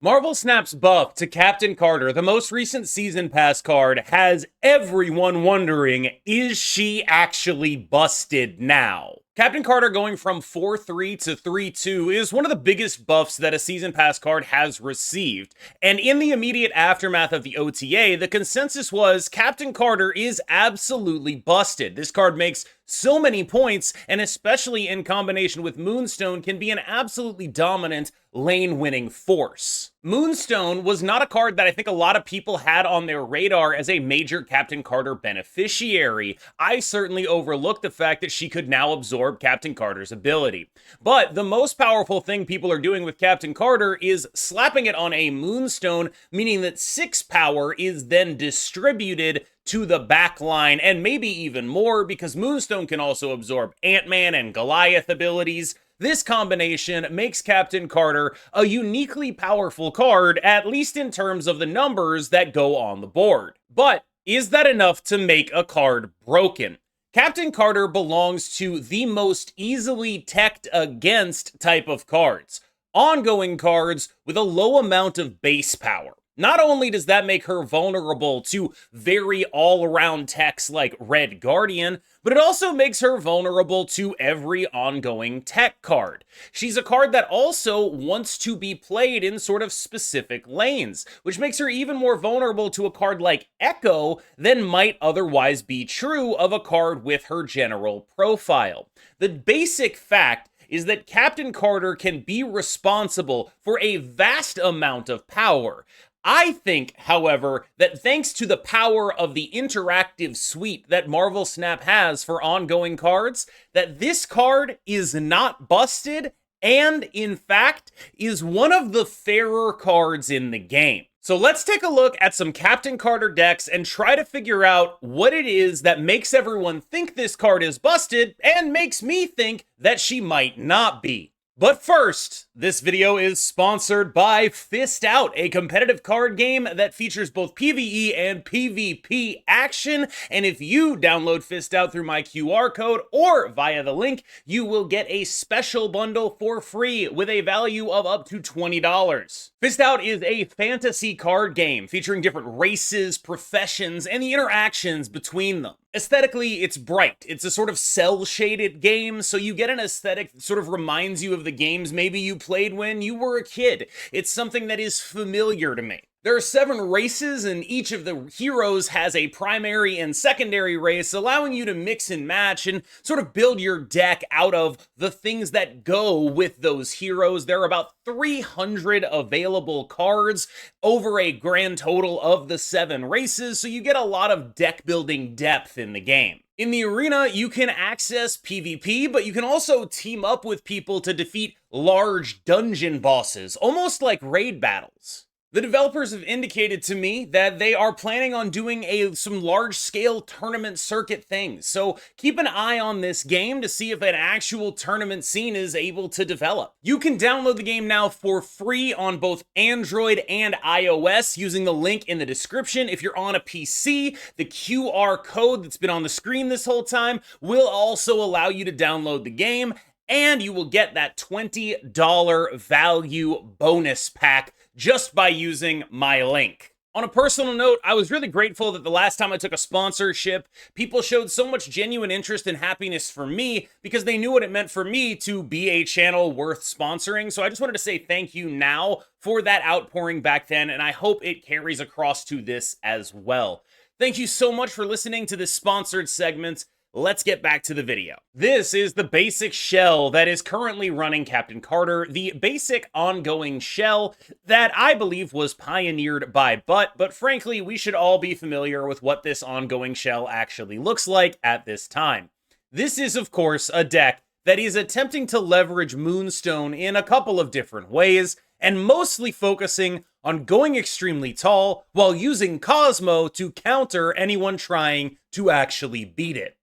Marvel Snap's buff to Captain Carter, the most recent Season Pass card, has everyone wondering, is she actually busted now? Captain Carter going from 4-3 to 3-2 is one of the biggest buffs that a Season Pass card has received, and in the immediate aftermath of the OTA, the consensus was Captain Carter is absolutely busted. This card makes so many points, and especially in combination with Moonstone, can be an absolutely dominant lane-winning force. Moonstone was not a card that I think a lot of people had on their radar as a major Captain Carter beneficiary. I certainly overlooked the fact that she could now absorb Captain Carter's ability. But the most powerful thing people are doing with Captain Carter is slapping it on a Moonstone, meaning that 6 power is then distributed to the back line, and maybe even more, because Moonstone can also absorb Ant-Man and Goliath abilities. This combination makes Captain Carter a uniquely powerful card, at least in terms of the numbers that go on the board. But is that enough to make a card broken? Captain Carter belongs to the most easily teched against type of cards. Ongoing cards with a low amount of base power. Not only does that make her vulnerable to very all-around techs like Red Guardian, but it also makes her vulnerable to every ongoing tech card. She's a card that also wants to be played in sort of specific lanes, which makes her even more vulnerable to a card like Echo than might otherwise be true of a card with her general profile. The basic fact is that Captain Carter can be responsible for a vast amount of power. I think, however, that thanks to the power of the interactive suite that Marvel Snap has for ongoing cards, that this card is not busted and, in fact, is one of the fairer cards in the game. So let's take a look at some Captain Carter decks and try to figure out what it is that makes everyone think this card is busted and makes me think that she might not be. But first, this video is sponsored by Fist Out, a competitive card game that features both PvE and PvP action. And if you download Fist Out through my QR code or via the link, you will get a special bundle for free with a value of up to $20. Fist Out is a fantasy card game featuring different races, professions, and the interactions between them. Aesthetically, it's bright. It's a sort of cel-shaded game, so you get an aesthetic that sort of reminds you of the games maybe you played when you were a kid. It's something that is familiar to me. There are 7 races, and each of the heroes has a primary and secondary race, allowing you to mix and match and sort of build your deck out of the things that go with those heroes. There are about 300 available cards over a grand total of the 7 races, so you get a lot of deck building depth in the game. In the arena, you can access PvP, but you can also team up with people to defeat large dungeon bosses, almost like raid battles. The developers have indicated to me that they are planning on doing some large-scale tournament circuit things, so keep an eye on this game to see if an actual tournament scene is able to develop. You can download the game now for free on both Android and iOS using the link in the description. If you're on a PC, the QR code that's been on the screen this whole time will also allow you to download the game, and you will get that $20 value bonus pack just by using my link. On a personal note, I was really grateful that the last time I took a sponsorship, people showed so much genuine interest and happiness for me because they knew what it meant for me to be a channel worth sponsoring. So I just wanted to say thank you now for that outpouring back then, and I hope it carries across to this as well. Thank you so much for listening to this sponsored segment. Let's get back to the video. This is the basic shell that is currently running Captain Carter, the basic ongoing shell that I believe was pioneered by Butt, but frankly, we should all be familiar with what this ongoing shell actually looks like at this time. This is, of course, a deck that is attempting to leverage Moonstone in a couple of different ways, and mostly focusing on going extremely tall while using Cosmo to counter anyone trying to actually beat it.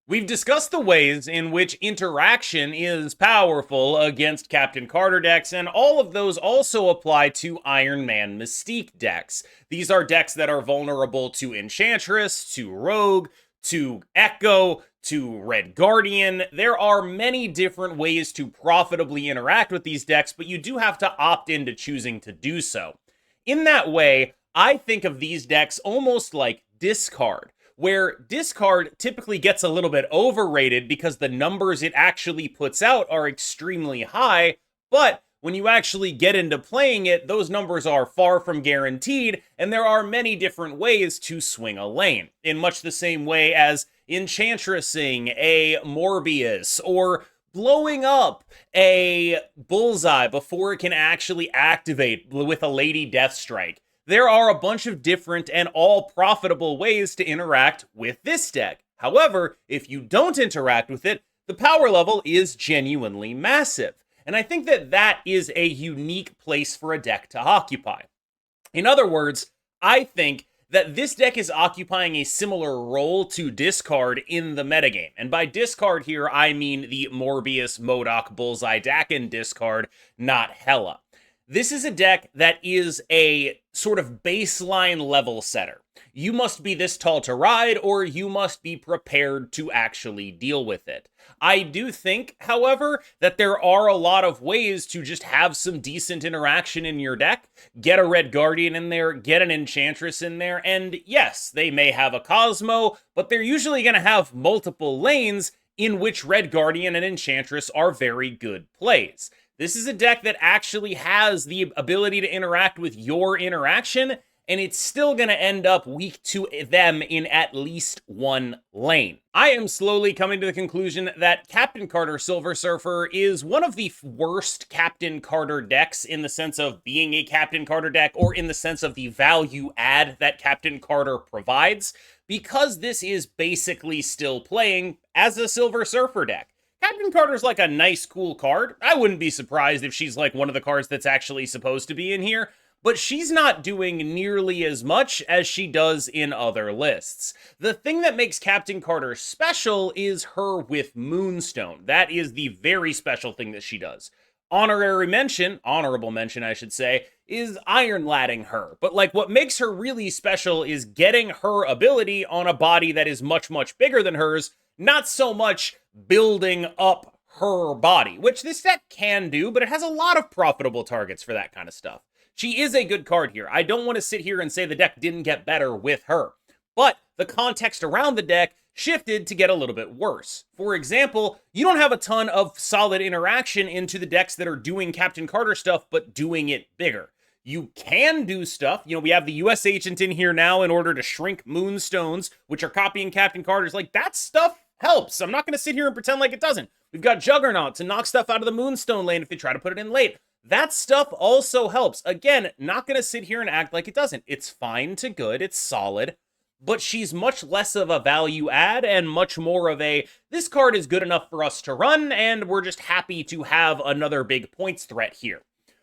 We've discussed the ways in which interaction is powerful against Captain Carter decks, and all of those also apply to Iron Man Mystique decks. These are decks that are vulnerable to Enchantress, to Rogue, to Echo to Red Guardian. There are many different ways to profitably interact with these decks, but you do have to opt into choosing to do so. In that way, I think of these decks almost like discard, where discard typically gets a little bit overrated because the numbers it actually puts out are extremely high, but when you actually get into playing it, those numbers are far from guaranteed, and there are many different ways to swing a lane, in much the same way as Enchantressing a Morbius, or blowing up a Bullseye before it can actually activate with a Lady Deathstrike. There are a bunch of different and all profitable ways to interact with this deck. However, if you don't interact with it, the power level is genuinely massive. And I think that that is a unique place for a deck to occupy. In other words, I think that this deck is occupying a similar role to discard in the metagame. And by discard here, I mean the Morbius, MODOK, Bullseye, Dakin discard, not Hela. This is a deck that is a sort of baseline level setter. You must be this tall to ride, or you must be prepared to actually deal with it. I do think, however, that there are a lot of ways to just have some decent interaction in your deck. Get a Red Guardian in there, get an Enchantress in there, and yes, they may have a Cosmo, but they're usually going to have multiple lanes in which Red Guardian and Enchantress are very good plays. This is a deck that actually has the ability to interact with your interaction, and it's still going to end up weak to them in at least one lane. I am slowly coming to the conclusion that Captain Carter Silver Surfer is one of the worst Captain Carter decks in the sense of being a Captain Carter deck, or in the sense of the value add that Captain Carter provides, because this is basically still playing as a Silver Surfer deck. Captain Carter's like a nice, cool card. I wouldn't be surprised if she's like one of the cards that's actually supposed to be in here, but she's not doing nearly as much as she does in other lists. The thing that makes Captain Carter special is her with Moonstone. That is the very special thing that she does. Honorable mention, I should say, is Iron Ladding her. But like what makes her really special is getting her ability on a body that is much, much bigger than hers, not so much building up her body, which this deck can do, but it has a lot of profitable targets for that kind of stuff. She is a good card here. I don't want to sit here and say the deck didn't get better with her, but the context around the deck shifted to get a little bit worse. For example, you don't have a ton of solid interaction into the decks that are doing Captain Carter stuff, but doing it bigger. You can do stuff. You know, we have the US Agent in here now in order to shrink Moonstones, which are copying Captain Carter's. Like, that stuff helps. I'm not going to sit here and pretend like it doesn't. We've got Juggernaut to knock stuff out of the Moonstone lane if they try to put it in late. That stuff also helps. Again, not going to sit here and act like it doesn't. It's fine to good. It's solid. But she's much less of a value add and much more of a, this card is good enough for us to run, and we're just happy to have another big points threat here.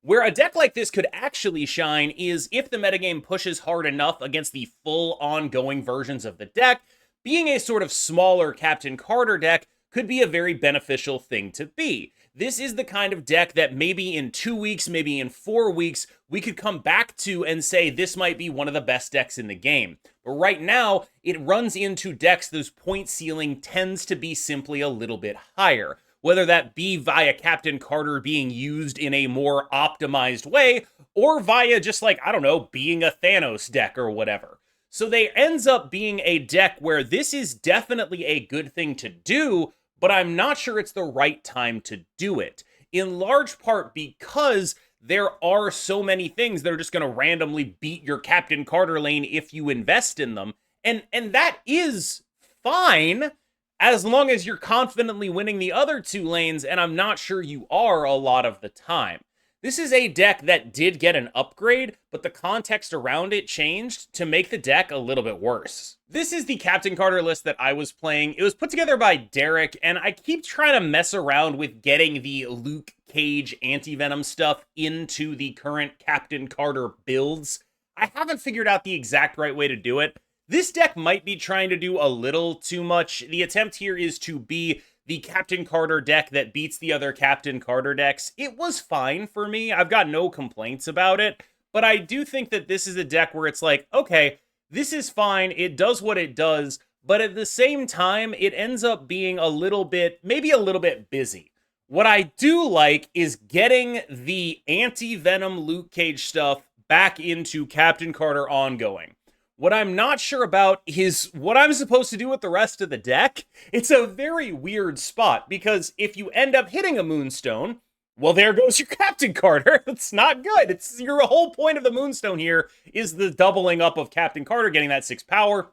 Where a deck like this could actually shine is if the metagame pushes hard enough against the full ongoing versions of the deck. Being a sort of smaller Captain Carter deck could be a very beneficial thing to be. This is the kind of deck that maybe in 2 weeks, maybe in 4 weeks, we could come back to and say this might be one of the best decks in the game. But right now, it runs into decks whose point ceiling tends to be simply a little bit higher. Whether that be via Captain Carter being used in a more optimized way, or via just like, I don't know, being a Thanos deck or whatever. So they ends up being a deck where this is definitely a good thing to do, but I'm not sure it's the right time to do it. In large part because there are so many things that are just going to randomly beat your Captain Carter lane if you invest in them. And that is fine as long as you're confidently winning the other two lanes, and I'm not sure you are a lot of the time. This is a deck that did get an upgrade, but the context around it changed to make the deck a little bit worse. This is the Captain Carter list that I was playing. It was put together by Derek, and I keep trying to mess around with getting the Luke Cage anti-venom stuff into the current Captain Carter builds. I haven't figured out the exact right way to do it. This deck might be trying to do a little too much. The attempt here is to be the Captain Carter deck that beats the other Captain Carter decks. It was fine for me. I've got no complaints about it, but I do think that this is a deck where it's like, okay, this is fine. It does what it does, but at the same time, it ends up being maybe a little bit busy. What I do like is getting the anti-venom Luke Cage stuff back into Captain Carter ongoing. What I'm not sure about is what I'm supposed to do with the rest of the deck. It's a very weird spot, because if you end up hitting a Moonstone, well, there goes your Captain Carter. That's not good. It's your whole point of the Moonstone here is the doubling up of Captain Carter, getting that 6 power.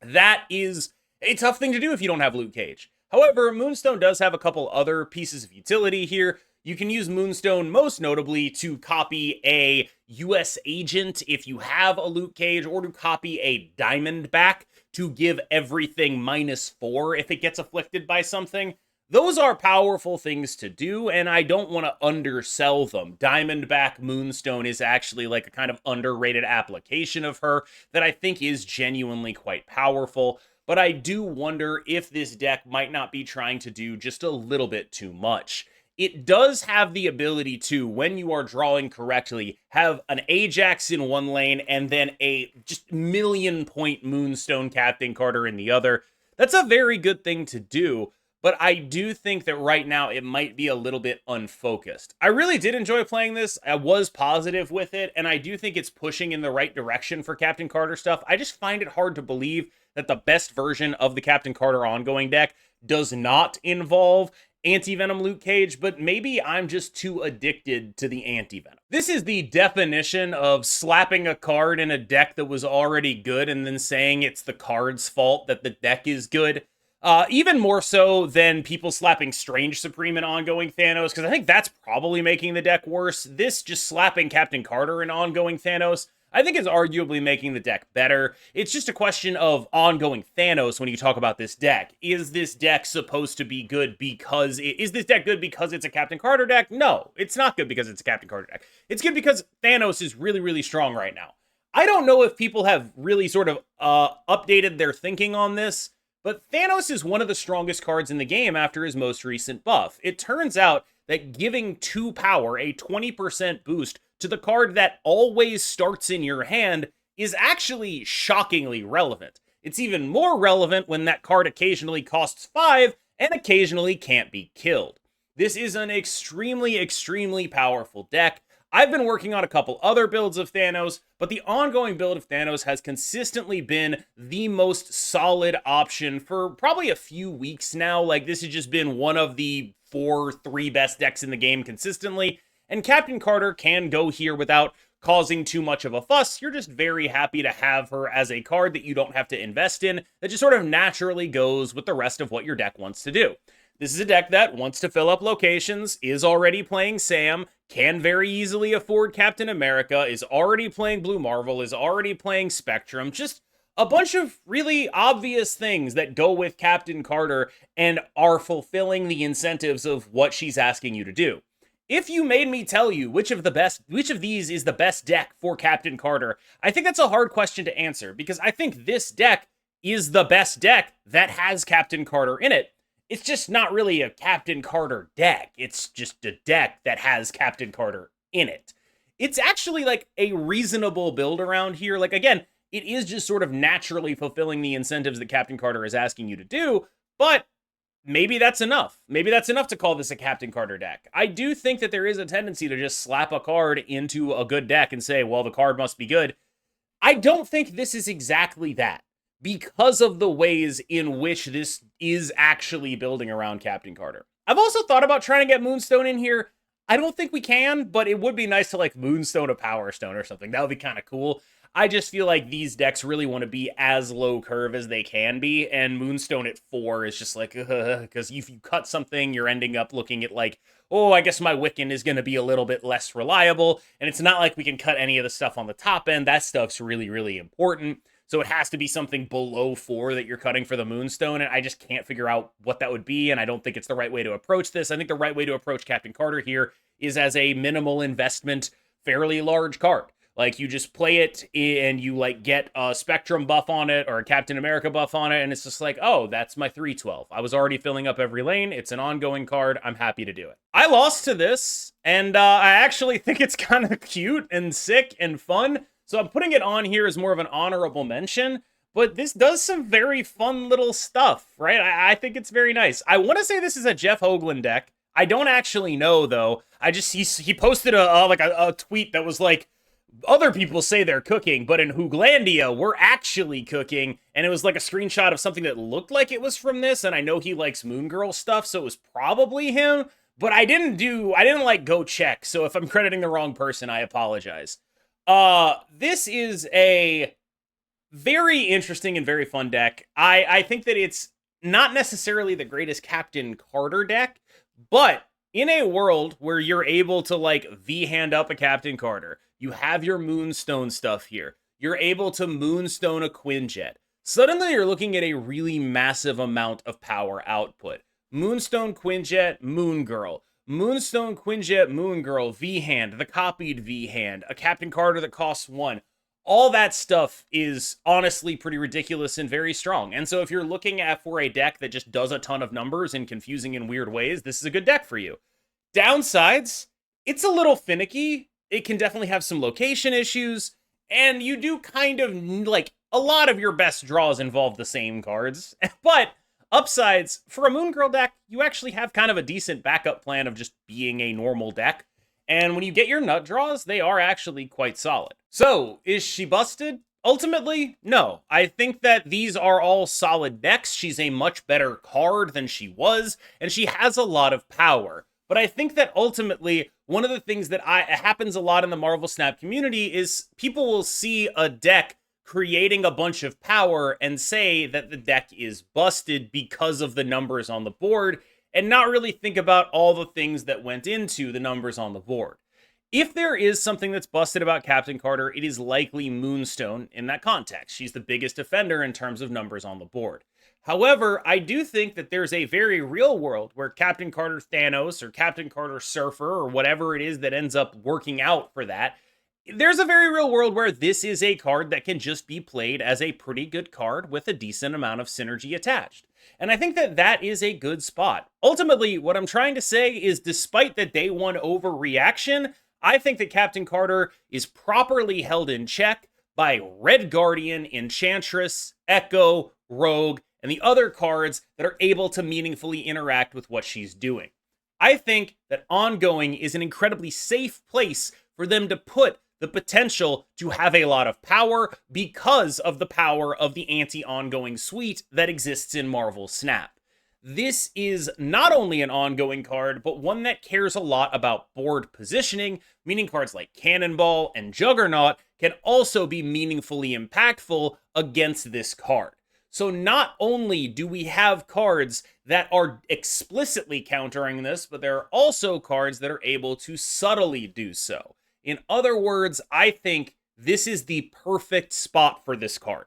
That is a tough thing to do if you don't have Luke Cage. However, Moonstone does have a couple other pieces of utility here. You can use Moonstone most notably to copy a US agent if you have a Luke Cage, or to copy a Diamondback to give everything -4 if it gets afflicted by something. Those are powerful things to do, and I don't want to undersell them. Diamondback Moonstone is actually like a kind of underrated application of her that I think is genuinely quite powerful, but I do wonder if this deck might not be trying to do just a little bit too much. It does have the ability to, when you are drawing correctly, have an Ajax in one lane and then a just million-point Moonstone Captain Carter in the other. That's a very good thing to do, but I do think that right now it might be a little bit unfocused. I really did enjoy playing this. I was positive with it, and I do think it's pushing in the right direction for Captain Carter stuff. I just find it hard to believe that the best version of the Captain Carter ongoing deck does not involve anti-venom Luke Cage, but maybe I'm just too addicted to the anti-venom. This is the definition of slapping a card in a deck that was already good and then saying it's the card's fault that the deck is good. Even more so than people slapping Strange Supreme in ongoing Thanos, because I think that's probably making the deck worse. This just slapping Captain Carter in ongoing Thanos, I think is arguably making the deck better. It's just a question of ongoing Thanos when you talk about this deck. Is this deck supposed to be good because is this deck good because it's a Captain Carter deck? No, it's not good because it's a Captain Carter deck. It's good because Thanos is really, really strong right now. I don't know if people have really sort of updated their thinking on this, but Thanos is one of the strongest cards in the game after his most recent buff. It turns out that giving 2 power, a 20% boost, to the card that always starts in your hand is actually shockingly relevant. It's even more relevant when that card occasionally costs 5 and occasionally can't be killed. This is an extremely, extremely powerful deck. I've been working on a couple other builds of Thanos, but the ongoing build of Thanos has consistently been the most solid option for probably a few weeks now. Like, this has just been one of the 3 best decks in the game consistently. And Captain Carter can go here without causing too much of a fuss. You're just very happy to have her as a card that you don't have to invest in, that just sort of naturally goes with the rest of what your deck wants to do. This is a deck that wants to fill up locations, is already playing Sam, can very easily afford Captain America, is already playing Blue Marvel, is already playing Spectrum, just a bunch of really obvious things that go with Captain Carter and are fulfilling the incentives of what she's asking you to do. If you made me tell you which of these is the best deck for Captain Carter, I think that's a hard question to answer, because I think this deck is the best deck that has Captain Carter in it. It's just not really a Captain Carter deck. It's just a deck that has Captain Carter in it. It's actually like a reasonable build around here. Like, again, it is just sort of naturally fulfilling the incentives that Captain Carter is asking you to do, but maybe that's enough. Maybe that's enough to call this a Captain Carter deck. I do think that there is a tendency to just slap a card into a good deck and say, well, the card must be good. I don't think this is exactly that, because of the ways in which this is actually building around Captain Carter. I've also thought about trying to get Moonstone in here. I don't think we can, but it would be nice to like Moonstone a Power Stone or something. That would be kind of cool. I just feel like these decks really want to be as low curve as they can be, and Moonstone at 4 is just like, because if you cut something, you're ending up looking at like, oh, I guess my Wiccan is going to be a little bit less reliable, and it's not like we can cut any of the stuff on the top end. That stuff's really, really important, so it has to be something below 4 that you're cutting for the Moonstone, and I just can't figure out what that would be, and I don't think it's the right way to approach this. I think the right way to approach Captain Carter here is as a minimal investment, fairly large card. Like, you just play it and you like get a Spectrum buff on it or a Captain America buff on it, and it's just like, oh, that's my 3/12. I was already filling up every lane. It's an ongoing card. I'm happy to do it. I lost to this, and I actually think it's kind of cute and sick and fun, so I'm putting it on here as more of an honorable mention, but this does some very fun little stuff, right? I think it's very nice. I want to say this is a Jeff Hoagland deck. I don't actually know though. He posted a tweet that was like, other people say they're cooking, but in Hooglandia, we're actually cooking. And it was like a screenshot of something that looked like it was from this. And I know he likes Moon Girl stuff, so it was probably him. But I didn't go check. So if I'm crediting the wrong person, I apologize. This is a very interesting and very fun deck. I think that it's not necessarily the greatest Captain Carter deck, but in a world where you're able to like V-hand up a Captain Carter, you have your Moonstone stuff here. You're able to Moonstone a Quinjet. Suddenly you're looking at a really massive amount of power output. Moonstone Quinjet, Moon Girl. Moonstone Quinjet, Moon Girl, V-hand, the copied V-hand, a Captain Carter that costs 1. All that stuff is honestly pretty ridiculous and very strong. And so if you're looking for a deck that just does a ton of numbers in confusing and weird ways, this is a good deck for you. Downsides, it's a little finicky. It can definitely have some location issues, and you do kind of, like, a lot of your best draws involve the same cards. But upsides, for a Moon Girl deck, you actually have kind of a decent backup plan of just being a normal deck. And when you get your nut draws, they are actually quite solid. So, is she busted? Ultimately, no. I think that these are all solid decks. She's a much better card than she was, and she has a lot of power. But I think that ultimately, one of the things that happens a lot in the Marvel Snap community is people will see a deck creating a bunch of power and say that the deck is busted because of the numbers on the board, and not really think about all the things that went into the numbers on the board. If there is something that's busted about Captain Carter, it is likely Moonstone in that context. She's the biggest offender in terms of numbers on the board. However, I do think that there's a very real world where Captain Carter Thanos or Captain Carter Surfer or whatever it is that ends up working out for that, there's a very real world where this is a card that can just be played as a pretty good card with a decent amount of synergy attached. And I think that that is a good spot. Ultimately, what I'm trying to say is despite the day one overreaction, I think that Captain Carter is properly held in check by Red Guardian, Enchantress, Echo, Rogue, and the other cards that are able to meaningfully interact with what she's doing. I think that Ongoing is an incredibly safe place for them to put the potential to have a lot of power because of the power of the anti-ongoing suite that exists in Marvel Snap. This is not only an ongoing card, but one that cares a lot about board positioning, meaning cards like Cannonball and Juggernaut can also be meaningfully impactful against this card. So not only do we have cards that are explicitly countering this, but there are also cards that are able to subtly do so. In other words, I think this is the perfect spot for this card.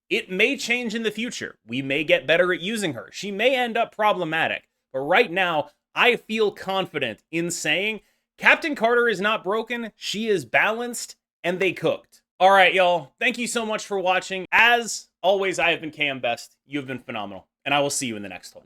It may change in the future. We may get better at using her. She may end up problematic. But right now, I feel confident in saying Captain Carter is not broken. She is balanced, and they cooked. All right, y'all. Thank you so much for watching. As always, I have been KMBest. You have been phenomenal, and I will see you in the next one.